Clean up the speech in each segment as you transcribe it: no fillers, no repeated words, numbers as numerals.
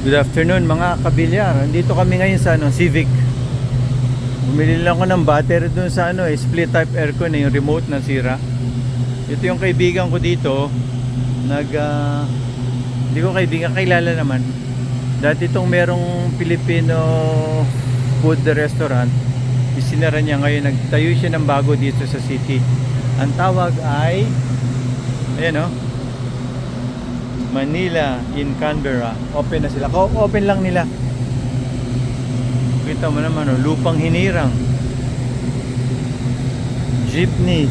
Good afternoon mga kabilyar. Nandito kami ngayon sa Civic. Bumili lang ako ng battery dun sa split type aircon yung remote na sira. Ito yung kaibigan ko dito. Hindi ko kaibigan, kilala naman. Dati itong merong Filipino food restaurant. Isinara niya ngayon. Nagtayo siya ng bago dito sa city. Ang tawag ay Manila in Canberra. Open na sila. Open lang nila. Kita mo naman, lupang hinirang. Jeepney,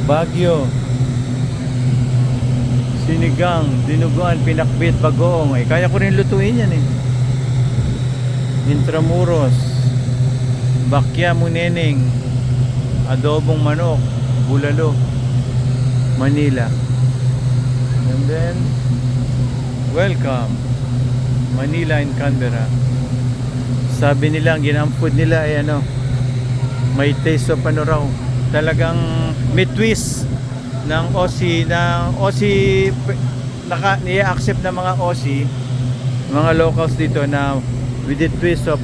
Baguio, sinigang, dinuguan, pinakbit, bagoong. Kaya ko rin lutuin yan Intramuros, bakya muneneng, adobong manok, bulalo, Manila. And then welcome Manila in Canberra. Sabi nila ang ginamfood nila ay may taste of raw. Talagang may twist ng Aussie ni-accept ng mga Aussie, mga locals dito na with the twist of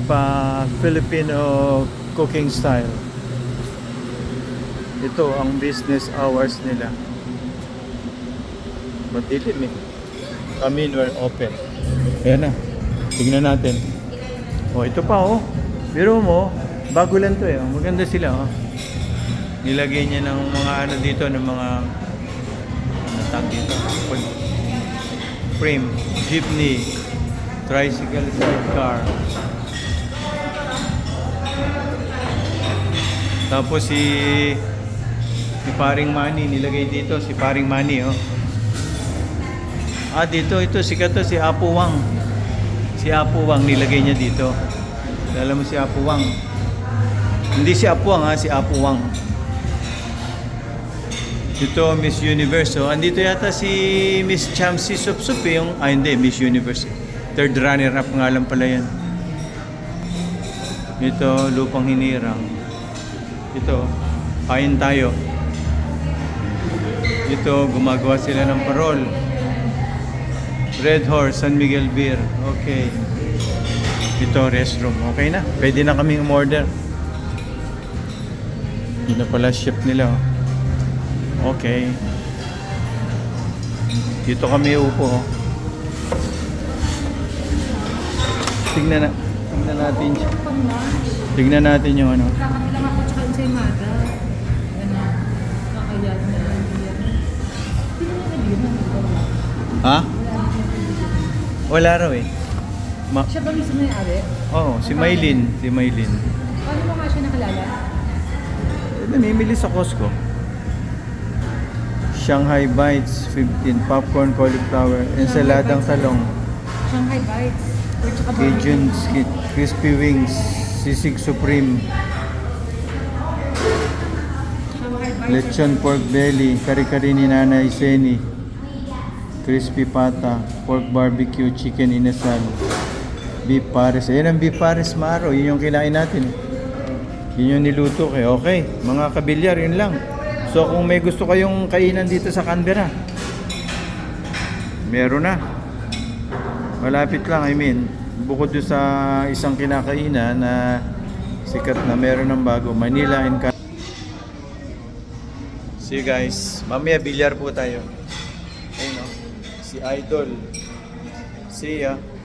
Filipino cooking style. Ito ang business hours nila. Madilim Kami were open. Ayan na. Tingnan natin. Ito pa Biro mo, bago lang to Maganda sila Nilagay niya ng mga dito, ng mga tag dito. Frame, jeepney, tricycle, sidecar. Tapos si Paring Manny nilagay dito, si Paring Manny dito sikat to, si Apo Wang. Si Apo Wang nilagay niya dito. Alam mo si Apo Wang? Hindi si Apo Wang si Apo Wang. Dito Miss Universe. Andito yata si Miss Chamsi Supsup hindi, Miss Universe. Third runner up nga lang pala yan. Ito, lupang hinirang. Ito, kain tayo. Ito, gumagawa sila ng parol. Red Horse, San Miguel Beer. Okay. Ito, restroom. Okay na. Pwede na kaming umorder. Yun na pala ship nila. Okay. Dito kami upo. Tingnan natin. Tingnan natin yung Kakapit lang ako tsaka sa imada. Kakayat na lang. Ha? Wala raw Siya ba mismo yung ari? Oo, si Maylin. Paano mo nga siya nakalala? Namimili sa Costco. Shanghai Bites, 15. Popcorn, cauliflower, ensaladang talong. Shanghai Bites. Cajun skit, crispy wings, sisig supreme, lechon pork belly, kari-kari ni Nanay Seni, crispy pata, pork barbecue, chicken inasal, beef pares. Ayan ang beef pares, Maro. Yun yung kinain natin. Yun yung niluto Okay, mga kabilyar, yun lang. So kung may gusto kayong kainan dito sa Canberra, meron na. Malapit lang, bukod doon sa isang kinakainan na sikat na meron ng bago, Manila in Canberra. See you guys. Mamaya bilyar po tayo. Ayun si Idol. See ya.